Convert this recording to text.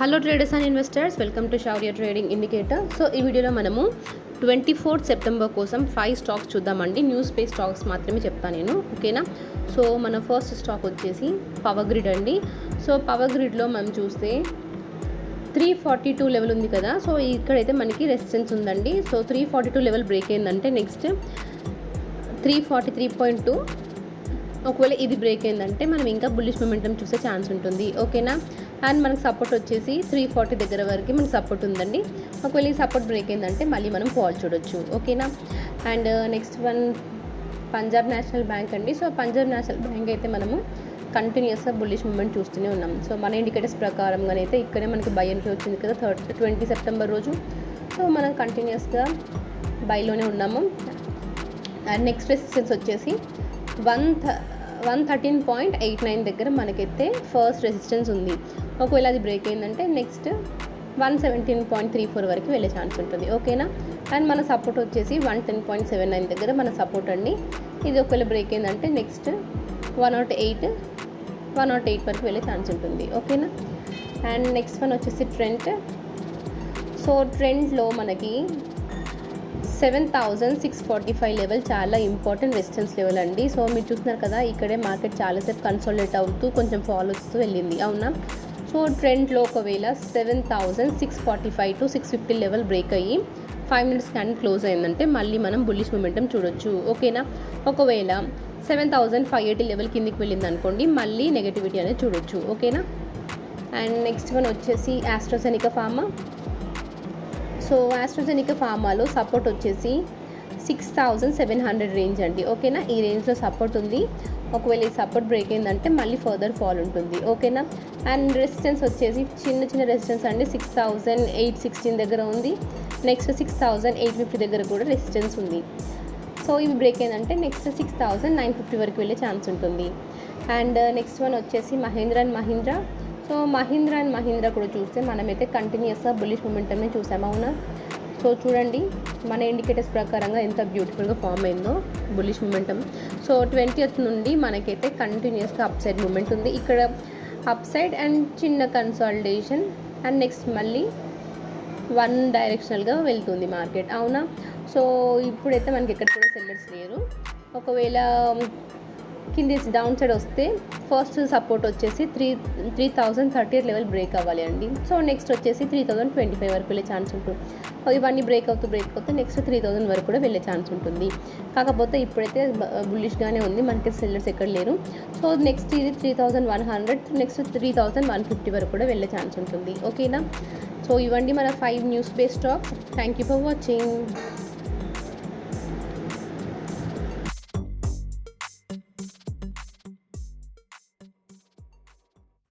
Hello traders and investors, welcome to Shaurya trading indicator. So ఈ వీడియోలో మనము 24 September కోసం 5 స్టాక్స్ చూద్దామండి. న్యూస్ బేస్ స్టాక్స్ మాత్రమే చెప్తాను నేను, ఓకేనా. సో మన ఫస్ట్ స్టాక్ వచ్చేసి పవర్ గ్రిడ్ అండి. సో పవర్ గ్రిడ్లో మనం చూస్తే 342 లెవెల్ ఉంది కదా. సో ఇక్కడైతే మనకి రెసిస్టెన్స్ ఉందండి. సో 342 లెవెల్ బ్రేక్ అయిందంటే నెక్స్ట్ 343.2, ఒకవేళ ఇది బ్రేక్ అయిందంటే మనం ఇంకా బుల్లిష్ మొమెంటం చూసే ఛాన్స్ ఉంటుంది, ఓకేనా. అండ్ మనకు సపోర్ట్ వచ్చేసి 340 దగ్గర వరకు మనకు సపోర్ట్ ఉందండి. ఒకవేళ ఈ సపోర్ట్ బ్రేక్ అయిందంటే మళ్ళీ మనం ఫాల్ చూడొచ్చు, ఓకేనా. And next one Punjab national bank అండి. సో పంజాబ్ నేషనల్ బ్యాంక్ అయితే మనము కంటిన్యూస్గా బుల్లిష్ మూమెంట్ చూస్తూనే ఉన్నాం. సో మన ఇండికేటర్స్ ప్రకారంగానైతే ఇక్కడే మనకి బై ఎంట్రీ వచ్చింది కదా 20 సెప్టెంబర్ రోజు. సో మనం కంటిన్యూస్గా బైలోనే ఉన్నాము. అండ్ నెక్స్ట్ రెసిస్టెన్స్ వచ్చేసి 113.89 దగ్గర మనకైతే ఫస్ట్ రెసిస్టెన్స్ ఉంది. ఒకవేళ అది బ్రేక్ అయిందంటే నెక్స్ట్ 117.34 వరకు వెళ్ళే ఛాన్స్ ఉంటుంది, ఓకేనా. అండ్ మన సపోర్ట్ వచ్చేసి 110.79 దగ్గర మన సపోర్ట్ అండి. ఇది ఒకవేళ బ్రేక్ అయిందంటే నెక్స్ట్ 108 వరకు వెళ్ళే ఛాన్స్ ఉంటుంది, ఓకేనా. అండ్ నెక్స్ట్ వన్ వచ్చేసి ట్రెండ్. సో ట్రెండ్లో మనకి 7645 లెవెల్ చాలా ఇంపార్టెంట్ రెసిస్టెన్స్ లెవెల్ అండి. సో మీరు చూస్తున్నారు కదా, ఇక్కడే మార్కెట్ చాలాసేపు కన్సాలిడేట్ అవుతూ కొంచెం ఫాలో వస్తూ వెళ్ళింది, అవునా. సో ట్రెండ్లో ఒకవేళ 7645 to 650 లెవెల్ బ్రేక్ అయ్యి 5 మినిట్స్ క్యాండిల్ క్లోజ్ అయిందంటే మళ్ళీ మనం బుల్లిష్ మొమెంటం చూడొచ్చు, ఓకేనా. ఒకవేళ 7580 లెవెల్ కిందికి వెళ్ళింది అనుకోండి, మళ్ళీ నెగటివిటీ అనేది చూడొచ్చు, ఓకేనా. అండ్ నెక్స్ట్ వన్ వచ్చేసి ఆస్ట్రాజెనికా ఫార్మా. సో ఆస్ట్రాజెనికా ఫార్మాలో సపోర్ట్ వచ్చేసి 6700 రేంజ్ అండి, ఓకేనా. ఈ రేంజ్లో సపోర్ట్ ఉంది. ఒకవేళ ఈ సపోర్ట్ బ్రేక్ అయిందంటే మళ్ళీ ఫర్దర్ ఫాల్ ఉంటుంది, ఓకేనా. అండ్ రెసిస్టెన్స్ వచ్చేసి చిన్న రెసిస్టెన్స్ అండి. 6816 దగ్గర ఉంది. నెక్స్ట్ 6850 దగ్గర కూడా రెసిస్టెన్స్ ఉంది. సో ఇవి బ్రేక్ అయిందంటే నెక్స్ట్ 6950 వరకు వెళ్ళే ఛాన్స్ ఉంటుంది. అండ్ నెక్స్ట్ వన్ వచ్చేసి Mahindra and Mahindra. So Mahindra and Mahindra కూడా చూస్తే మనమైతే కంటిన్యూస్గా బుల్లిష్ మొమెంటమే చూసాము, అవునా. సో చూడండి మన ఇండికేటర్స్ ప్రకారంగా ఎంత బ్యూటిఫుల్గా ఫామ్ అయిందో బుల్లిష్ మొమెంటం. సో 20th నుండి మనకైతే కంటిన్యూస్గా అప్ సైడ్ మూమెంట్ ఉంది. ఇక్కడ అప్ సైడ్ అండ్ చిన్న కన్సాలిడేషన్ అండ్ నెక్స్ట్ మళ్ళీ వన్ డైరెక్షనల్గా వెళ్తుంది మార్కెట్, అవునా. సో ఇప్పుడైతే మనకి ఎక్కడ కూడా సెల్లర్స్ లేరు. ఒకవేళ కింది డౌన్ సైడ్ వస్తే ఫస్ట్ సపోర్ట్ వచ్చేసి 3030 లెవెల్ బ్రేక్ అవ్వాలి అండి. సో నెక్స్ట్ వచ్చేసి 3025 వరకు వెళ్ళే ఛాన్స్ ఉంటుంది. ఇవన్నీ బ్రేక్ అవుతూ నెక్స్ట్ 3000 వరకు కూడా వెళ్ళే ఛాన్స్ ఉంటుంది. కాకపోతే ఇప్పుడైతే బుల్లిష్గానే ఉంది, మనకి సెల్లర్స్ ఎక్కడ లేరు. సో నెక్స్ట్ ఇది 3100, నెక్స్ట్ 3150 వరకు కూడా వెళ్ళే ఛాన్స్ ఉంటుంది, ఓకేనా. సో ఇవ్వండి మన 5 news based stocks. Thank you for watching.